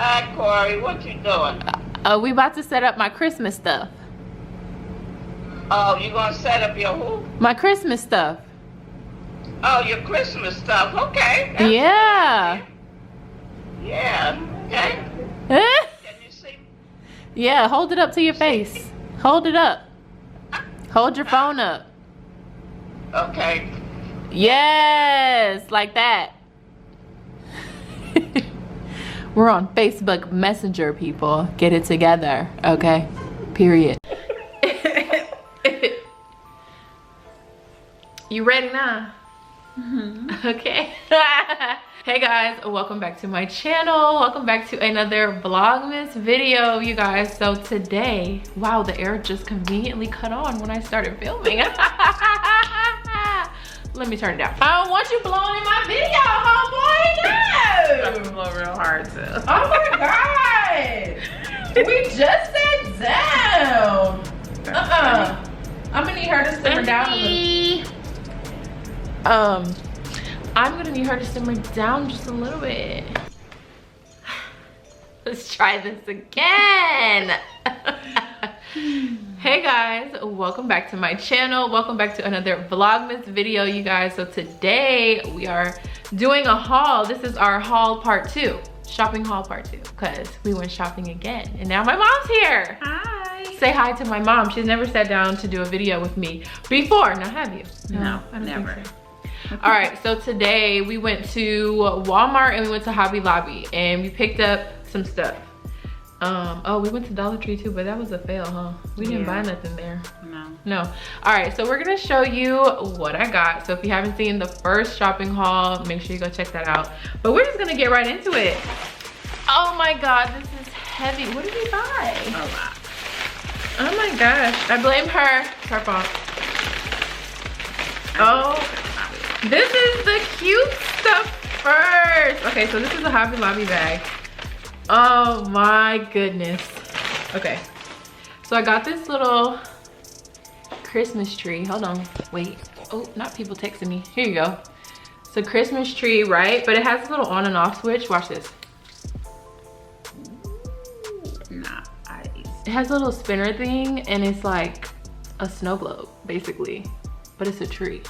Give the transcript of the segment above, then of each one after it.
Hi, Kori. What you doing? We about to set up my Christmas stuff. Oh, you gonna set up your who? My Christmas stuff. Oh, your Christmas stuff. Okay. Yeah. Yeah. Okay. Eh? Can you see? Yeah, hold it up to your face. Hold it up. Hold your phone up. Okay. Yes, like that. We're on Facebook Messenger, people. Get it together, okay? Period. You ready now? Mm-hmm. Okay. Hey guys, welcome back to my channel. Welcome back to another Vlogmas video, you guys. So today, wow, the air just conveniently cut on when I started filming. Let me turn it down. I don't want you blowing in my video, homeboy. No. I'm gonna blow real hard too. Oh my god. We just sat down. I'm gonna need her to simmer down a little. I'm gonna need her to simmer down just a little bit. Let's try this again. Hey guys, welcome back to my channel. Welcome back to another Vlogmas video, you guys. So today we are doing a haul. This is our haul part 2, shopping haul part 2, because we went shopping again and now my mom's here. Hi. Say hi to my mom. She's never sat down to do a video with me before. Now have you? No, I don't never. think so. All right, so today we went to Walmart and we went to Hobby Lobby and we picked up some stuff. Oh, we went to Dollar Tree too, but that was a fail, huh? We didn't buy nothing there. No. All right, so we're gonna show you what I got. So if you haven't seen the first shopping haul, make sure you go check that out. But we're just gonna get right into it. Oh my God, this is heavy. What did we buy? A lot. Oh my gosh, I blame her. It's her fault. Oh, this is the cute stuff first. Okay, so this is a Hobby Lobby bag. Oh my goodness. Okay, so I got this little Christmas tree. Hold on, wait. Oh, not people texting me. Here you go. It's a Christmas tree, right? But it has a little on and off switch. Watch this. Nice. It has a little spinner thing and it's like a snow globe, basically. But it's a tree.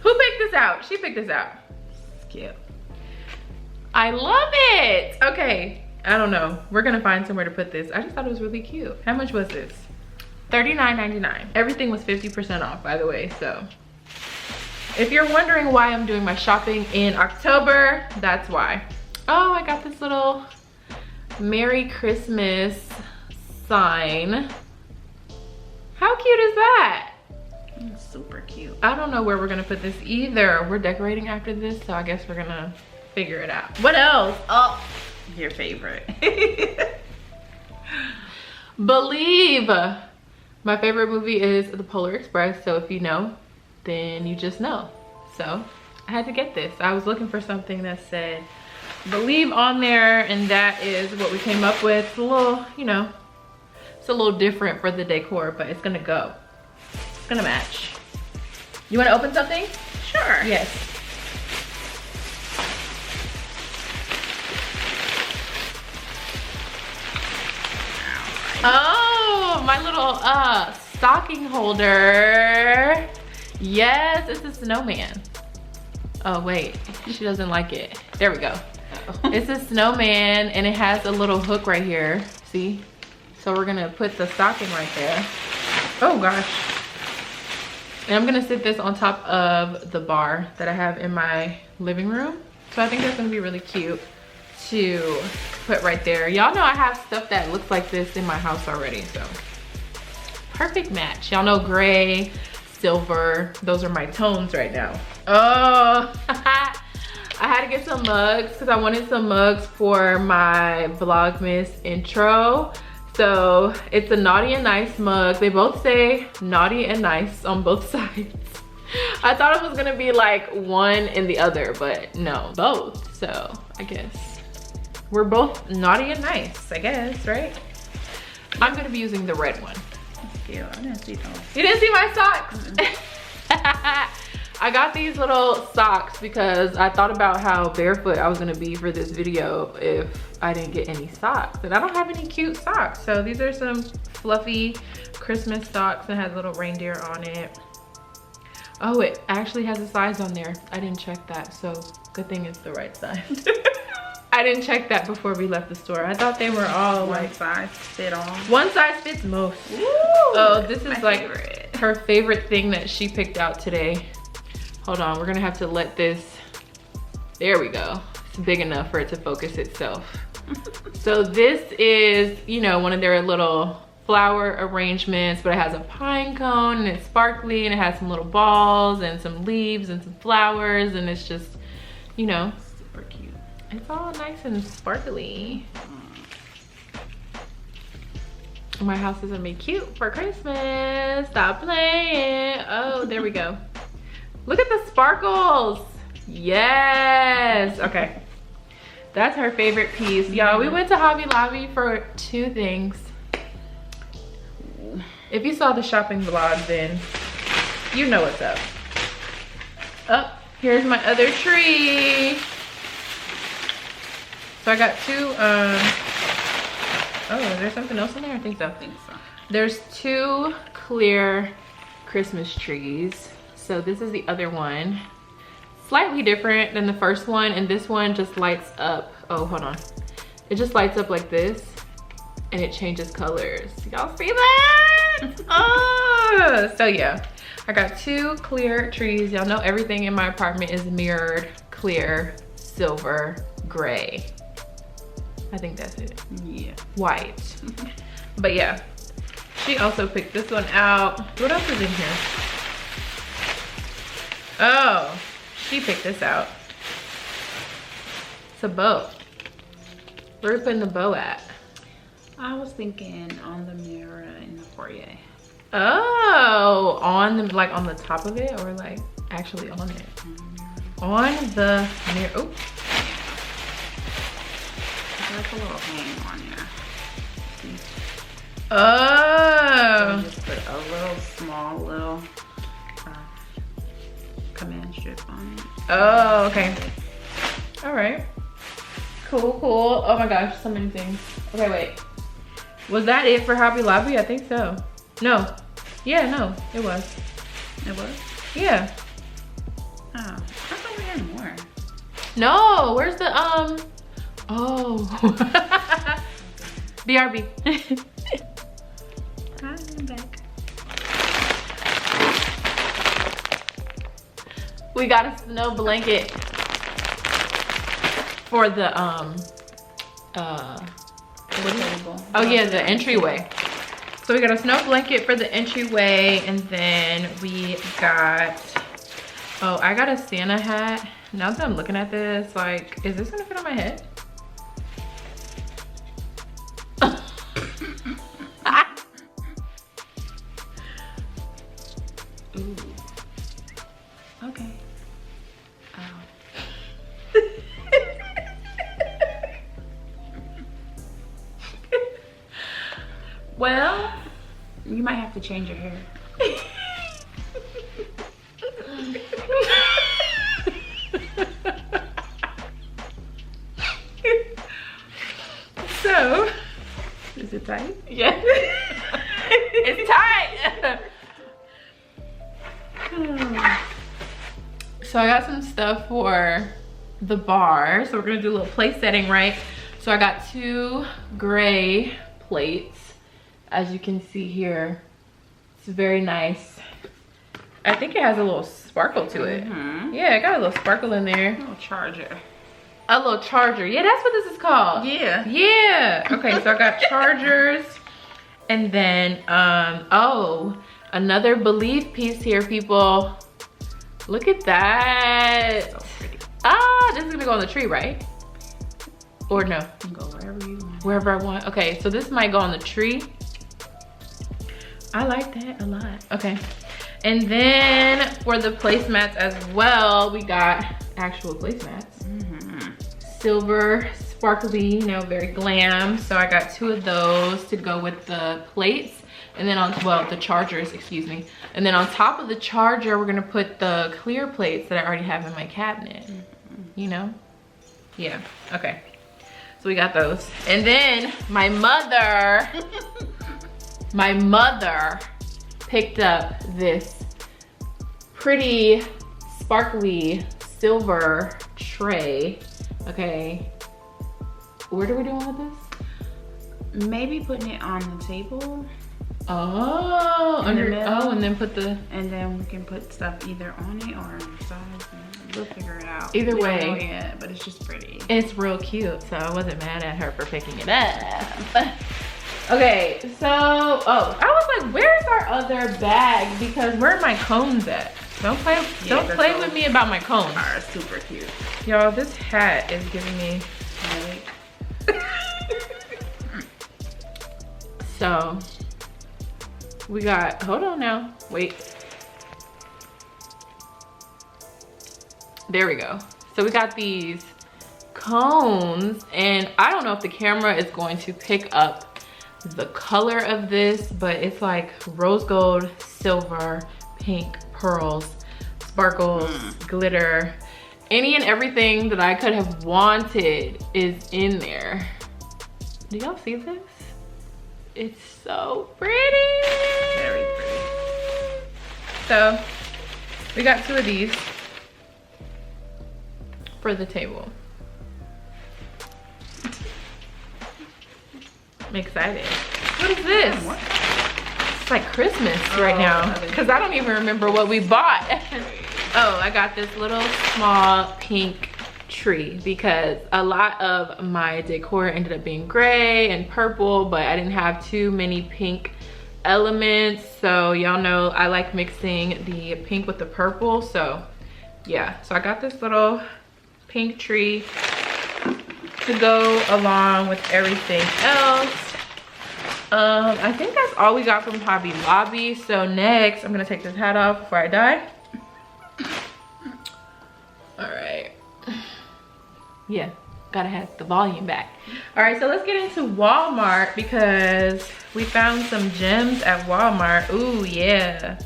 Who picked this out? She picked this out. Cute. I love it. Okay, I don't know. We're gonna find somewhere to put this. I just thought it was really cute. How much was this? $39.99. Everything was 50% off, by the way. So if you're wondering why I'm doing my shopping in October, that's why. Oh, I got this little Merry Christmas sign. How cute is that? Super cute. I don't know where we're gonna put this either. We're decorating after this, so I guess we're gonna figure it out. What else? Oh, Your favorite. Believe. My favorite movie is The Polar Express, so if you know, then you just know. So I had to get this. I was looking for something that said Believe on there, and that is what we came up with. It's a little, you know, it's a little different for the decor, but it's gonna go. It's gonna match. You wanna open something? Sure. Yes. Oh, my little stocking holder. Yes, it's a snowman. Oh wait, she doesn't like it. There we go. It's a snowman and it has a little hook right here. See? So we're gonna put the stocking right there. Oh gosh. And I'm gonna sit this on top of the bar that I have in my living room. So I think that's gonna be really cute to put right there. Y'all know I have stuff that looks like this in my house already, so perfect match. Y'all know gray, silver, those are my tones right now. Oh, I had to get some mugs because I wanted some mugs for my Vlogmas intro. So it's a naughty and nice mug. They both say naughty and nice on both sides. I thought it was gonna be like one and the other, but no, both. So I guess we're both naughty and nice, I guess, right? I'm gonna be using the red one. That's cute. I didn't see those. You didn't see my socks? I got these little socks because I thought about how barefoot I was gonna be for this video if I didn't get any socks. And I don't have any cute socks. So these are some fluffy Christmas socks and has a little reindeer on it. Oh, it actually has a size on there. I didn't check that, so good thing it's the right size. I didn't check that before we left the store. I thought they were all One like, size fit all. one size fits most. Ooh, Oh, this is my like favorite. her favorite thing that she picked out today. Hold on, we're gonna have to let this, there we go. It's big enough for it to focus itself. So this is, you know, one of their little flower arrangements, but it has a pine cone and it's sparkly and it has some little balls and some leaves and some flowers, and it's just, you know, Super cute. it's all nice and sparkly. My house is gonna be cute for Christmas. Stop playing. Oh, there we go. Look at the sparkles. Yes. Okay. That's her favorite piece. Y'all, we went to Hobby Lobby for 2 things. If you saw the shopping vlog, then you know what's up. Oh, here's my other tree. So I got 2, oh, is there something else in there? I think so. I think so. There's 2 clear Christmas trees. So this is the other one. Slightly different than the first one, and this one just lights up. Oh, hold on. It just lights up like this, and it changes colors. Y'all see that? Oh, so yeah. I got 2 clear trees. Y'all know everything in my apartment is mirrored, clear, silver, gray. I think that's it. Yeah. White. But yeah, she also picked this one out. What else is in here? Oh, she picked this out. It's a bow. Where are we putting the bow at? I was thinking on the mirror in the foyer. Oh, on the, like on the top of it, or like actually on it? On the mirror. Oh, There's a little hang on here. oh. Just put a little small little command strip on it. Oh, okay. All right. Cool, cool. Oh my gosh, so many things. Okay, wait. Was that it for Hobby Lobby? I think so. No. Yeah, no, it was. It was? Yeah. Oh, I thought we had more. No, where's the, oh. BRB. I'm back. We got a snow blanket for the, oh yeah, the entryway. So we got a snow blanket for the entryway, and then we got, oh, I got a Santa hat. Now that I'm looking at this, like, is this gonna fit on my head? Ooh. Okay. Oh. Well, You might have to change your hair. so, Is it tight? yeah. It's tight. So I got some stuff for the bar. So we're gonna do a little place setting, right? So I got 2 gray plates. As you can see here, it's very nice. I think it has a little sparkle to it. Mm-hmm. Yeah, it got a little sparkle in there. Little charger. A little charger. Yeah, that's what this is called. Yeah. Yeah. Okay, so I got chargers. And then, oh, another Believe piece here, people. Look at that. So pretty. Ah, this is gonna go on the tree, right? Or no? You can go wherever you want. Wherever I want. Okay, so this might go on the tree. I like that a lot. Okay. And then for the placemats as well, we got actual placemats. Mm-hmm. silver sparkly, you know, very glam. So I got 2 of those to go with the plates. And then on, well, the chargers, excuse me. And then on top of the charger, we're gonna put the clear plates that I already have in my cabinet. You know? Yeah, okay. So we got those. And then my mother picked up this pretty sparkly silver tray. Okay. What are we doing with this? Maybe putting it on the table. Oh, and then put the... And then we can put stuff either on it or on the sides. We'll figure it out. Either way. We don't know yet, but it's just pretty. It's real cute, so I wasn't mad at her for picking it up. Okay, so, oh, I was like, where's our other bag? Because where are my cones at? Don't play with me about my cones. Are super cute. Y'all, this hat is giving me So, we got, hold on now, wait. There we go. So we got these cones, and I don't know if the camera is going to pick up the color of this, but it's like rose gold, silver, pink, pearls, sparkles, glitter. Any and everything that I could have wanted is in there. Do y'all see this? It's so pretty. Very pretty. So we got 2 of these for the table. I'm excited. What is this? It's like Christmas right now, because I don't even remember what we bought. Oh, I got this little small pink tree because a lot of my decor ended up being gray and purple, but I didn't have too many pink elements. So y'all know I like mixing the pink with the purple. So yeah, so I got this little pink tree to go along with everything else. I think that's all we got from Hobby Lobby. So next, I'm gonna take this hat off before I die. All right. Yeah, gotta have the volume back. All right, so let's get into Walmart because we found some gems at Walmart. Ooh, yeah.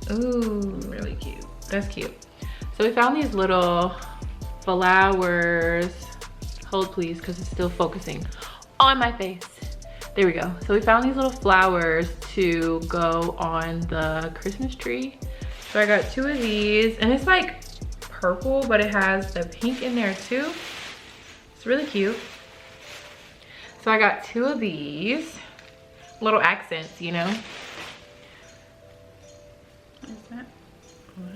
Ooh, really cute. That's cute. So we found these little flowers. Hold please, because it's still focusing on my face. There we go. So we found these little flowers to go on the Christmas tree. So I got 2 of these, and it's like purple, but it has the pink in there too. It's really cute. So I got 2 of these little accents, you know. What is that? What?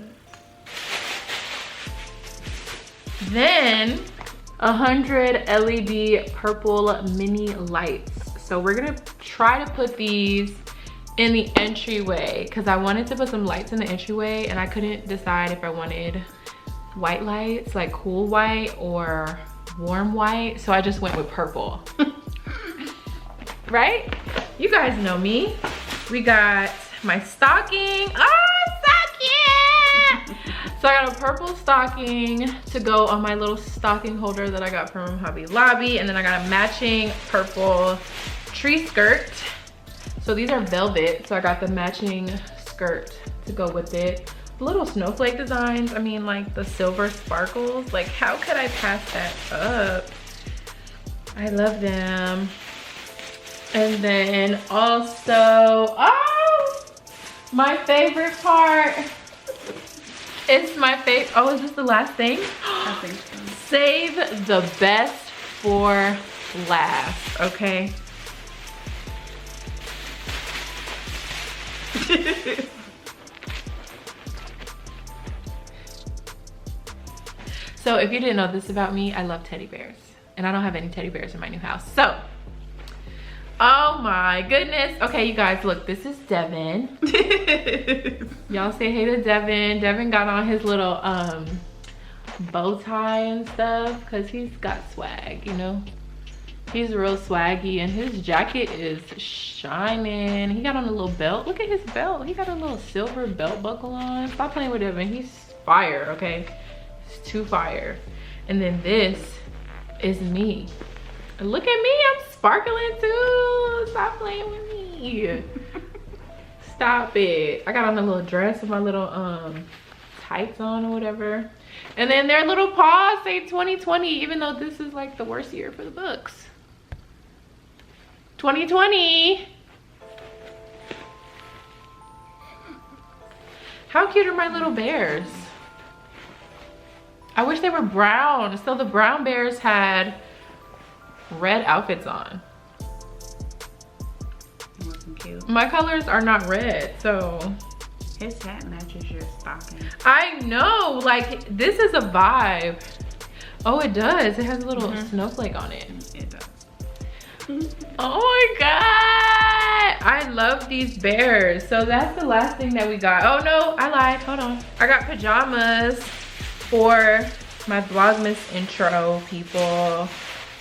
Then 100 LED purple mini lights. So we're gonna try to put these in the entryway because I wanted to put some lights in the entryway and I couldn't decide if I wanted white lights, like cool white or warm white. So I just went with purple. Right? You guys know me. We got my stocking. Oh, so cute! So I got a purple stocking to go on my little stocking holder that I got from Hobby Lobby. And then I got a matching purple tree skirt. So these are velvet. So I got the matching skirt to go with it. The little snowflake designs, I mean like the silver sparkles. Like how could I pass that up? I love them. And then also, oh, my favorite part. It's my favorite. Oh, is this the last thing? I think so. Save the best for last, okay? So if you didn't know this about me, I love teddy bears. And I don't have any teddy bears in my new house. So, oh my goodness. Okay, you guys, look, this is Devin. Y'all say hey to Devin. Devin got on his little bow tie and stuff because he's got swag, you know? He's real swaggy and his jacket is shining. He got on a little belt. Look at his belt. He got a little silver belt buckle on. Stop playing with Devin. He's fire, okay? He's too fire. And then this is me. Look at me, I'm sparkling too. Stop playing with me. Stop it. I got on a little dress with my little tights on or whatever. And then their little paws say 2020, even though this is like the worst year for the books. 2020. How cute are my little bears? I wish they were brown. So the brown bears had red outfits on. Wasn't cute. My colors are not red, so. His hat matches your stocking. I know, like this is a vibe. Oh, it does. It has a little snowflake on it. It does. Oh my God. I love these bears. So that's the last thing that we got. Oh no, I lied. Hold on. I got pajamas for my Vlogmas intro, people.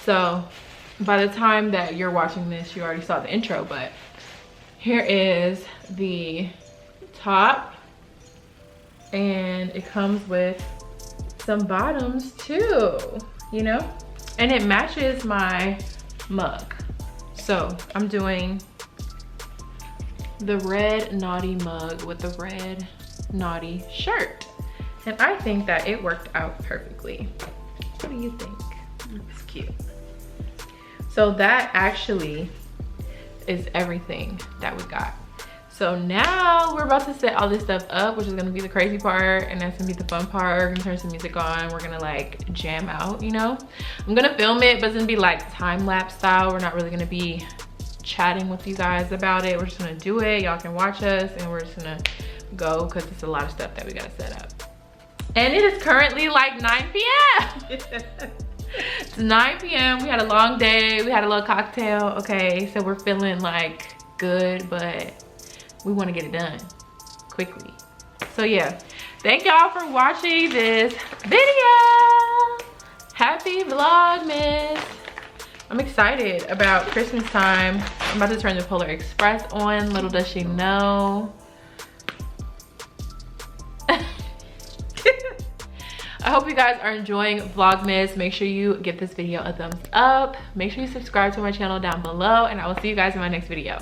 So by the time that you're watching this, you already saw the intro, but here is the top, and it comes with some bottoms too, you know, and it matches my mug. So I'm doing the red naughty mug with the red naughty shirt, and I think that it worked out perfectly. What do you think? It's cute. So that actually is everything that we got. So now we're about to set all this stuff up, which is gonna be the crazy part, and that's gonna be the fun part. We're gonna turn some music on. We're gonna like jam out, you know? I'm gonna film it, but it's gonna be like time-lapse style. We're not really gonna be chatting with you guys about it. We're just gonna do it. Y'all can watch us, and we're just gonna go because it's a lot of stuff that we gotta set up. And it is currently like 9 p.m. It's 9 p.m. We had a long day. We had a little cocktail, okay? So we're feeling like good, but we want to get it done quickly. So yeah, thank y'all for watching this video. Happy Vlogmas. I'm excited about Christmas time. I'm about to turn the Polar Express on. Little does she know. I hope you guys are enjoying Vlogmas. Make sure you give this video a thumbs up. Make sure you subscribe to my channel down below, and I will see you guys in my next video.